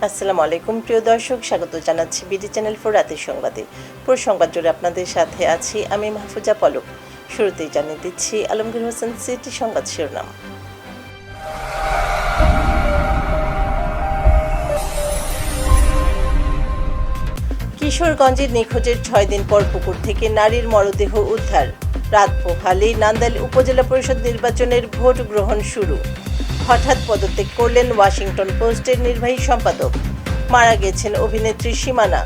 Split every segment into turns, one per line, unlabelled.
আসসালামু আলাইকুম প্রিয় দর্শক, স্বাগত জানাচ্ছি বিডি চ্যানেল 4 রাতের সংবাদে। পুরো সংবাদ জুড়ে আপনাদের সাথে আছি আমি মাহফুজা পলক। শুরুতেই জানিয়ে দিচ্ছি আলমগীর হোসেন সিটি সংবাদ শিরোনাম। কিশোরগঞ্জে নিখোঁজের 6 দিন পর পুকুর থেকে নারীর মরদেহ উদ্ধার। রাত পোহালেই নান্দাইল উপজেলা পরিষদ নির্বাচনের ভোট গ্রহণ শুরু। হঠাৎ পদত্যাগ করলেন ওয়াশিংটন পোস্টের নির্বাহী সম্পাদক। মারা গেছেন অভিনেত্রী সীমানা।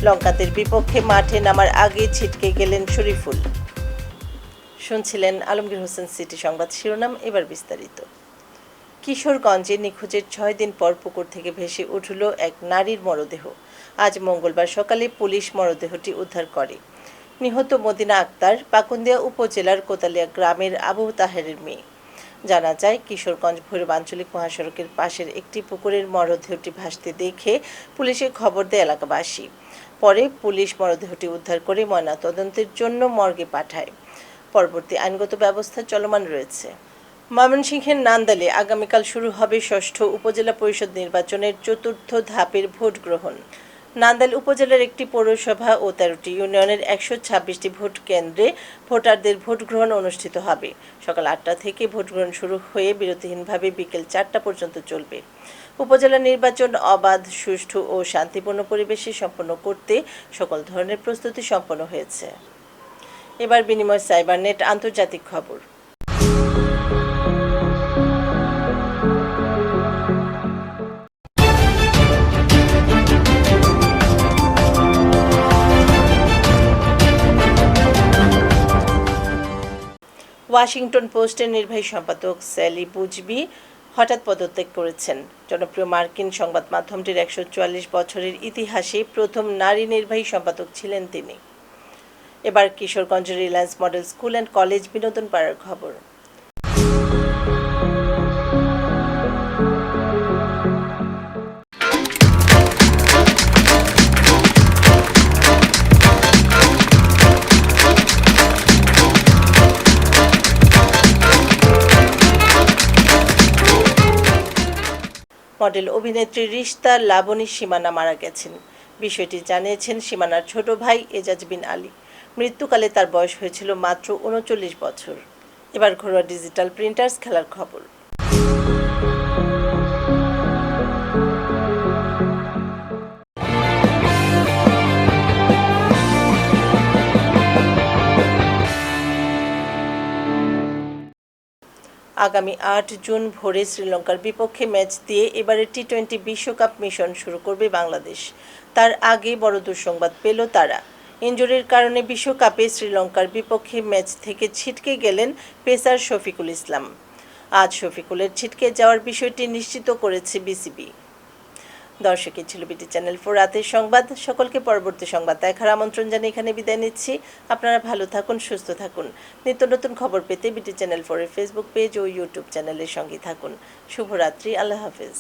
লঙ্কাদের বিপক্ষে মাঠে নামার আগে ছিটকে গেলেন শরীফুল। শুনছিলেন আলমগীর হোসেন সিটি সংবাদ শিরোনাম, এবার বিস্তারিত। কিশোরগঞ্জে নিখোঁজের 6 দিন পর পুকুর থেকে ভেসে উঠল এক নারীর মরদেহ। আজ মঙ্গলবার সকালে পুলিশ মরদেহটি উদ্ধার করে। নিহত মদিনা আক্তার পাকুন্দিয়া উপজেলার কোতালিয়া গ্রামের আবু তাহেরের মেয়ে। জানা যায়, কিশোরগঞ্জ ভৈরব আঞ্চলিক মহাসড়কের পাশের একটি পুকুরের মরদেহটি ভাসতে দেখে পুলিশে খবর দেয় এলাকাবাসী। পরে পুলিশ মরদেহটি উদ্ধার করে ময়নাতদন্তের জন্য মর্গে পাঠায়। পরবর্তী আইনগত ব্যবস্থা চলমান রয়েছে। ময়মনসিংহের নান্দাইলে আগামীকাল শুরু হবে 6ষ্ঠ উপজেলা পরিষদ নির্বাচনের 4র্থ ধাপের ভোট গ্রহণ। নান্দাইল উপজেলার একটি পৌরসভা ও 13টি ইউনিয়নের 126টি ভোট কেন্দ্রে ভোটারদের ভোট গ্রহণ অনুষ্ঠিত হবে। সকাল 8টা থেকে ভোট গ্রহণ শুরু হয়ে বিরতিহীনভাবে বিকেল 4টা পর্যন্ত চলবে। উপজেলা নির্বাচন অবাধ, সুষ্ঠু ও শান্তিপূর্ণ পরিবেশে সম্পন্ন করতে সকল ধরনের প্রস্তুতি সম্পন্ন হয়েছে। এবার বিনিময় সাইবারনেট আন্তর্জাতিক খবর। ওয়াশিংটন পোস্টের নির্বাহী সম্পাদক স্যালি বুজবি হঠাৎ পদত্যাগ করেছেন। জনপ্রিয় মার্কিন সংবাদ মাধ্যমটির 144 বছরের ইতিহাসে প্রথম নারী নির্বাহী সম্পাদক ছিলেন তিনি। এবার কিশোরগঞ্জের Reliance model school and college বিনোদন পাড়ার খবর। মডেল অভিনেত্রী রিশতা লাবণী সীমানা মারা গেছেন। বিষয়টি জানিয়েছেন সীমানার ছোট ভাই এজাজ বিন আলী। মৃত্যুকালে তার বয়স হয়েছিল মাত্র 39 বছর। এবার ঘরোয়া ডিজিটাল প্রিন্টার্স খেলার খবর। আগামী 8 জুন ভোরে শ্রীলঙ্কার বিপক্ষে ম্যাচ দিয়ে এবারে টি-20 বিশ্বকাপ মিশন শুরু করবে বাংলাদেশ। তার আগে বড় দুঃসংবাদ পেল তারা। ইনজুরির কারণে বিশ্বকাপে শ্রীলঙ্কার বিপক্ষে ম্যাচ থেকে ছিটকে গেলেন পেসার শফিকুল ইসলাম। আজ শফিকুলের ছিটকে যাওয়ার বিষয়টি নিশ্চিত করেছে বিসিবি। দর্শকই ছিল বিডি চ্যানেল 4 রাতের সংবাদ। সকলকে পরবর্তী সংবাদ দেখার আমন্ত্রণ জানিয়ে এখানে বিদায় নিচ্ছি। আপনারা ভালো থাকুন, সুস্থ থাকুন। নিত্য নতুন খবর পেতে বিডি চ্যানেল 4 এর ফেসবুক পেজ ও ইউটিউব চ্যানেলের সঙ্গে থাকুন। শুভরাত্রি, আল্লাহ হাফেজ।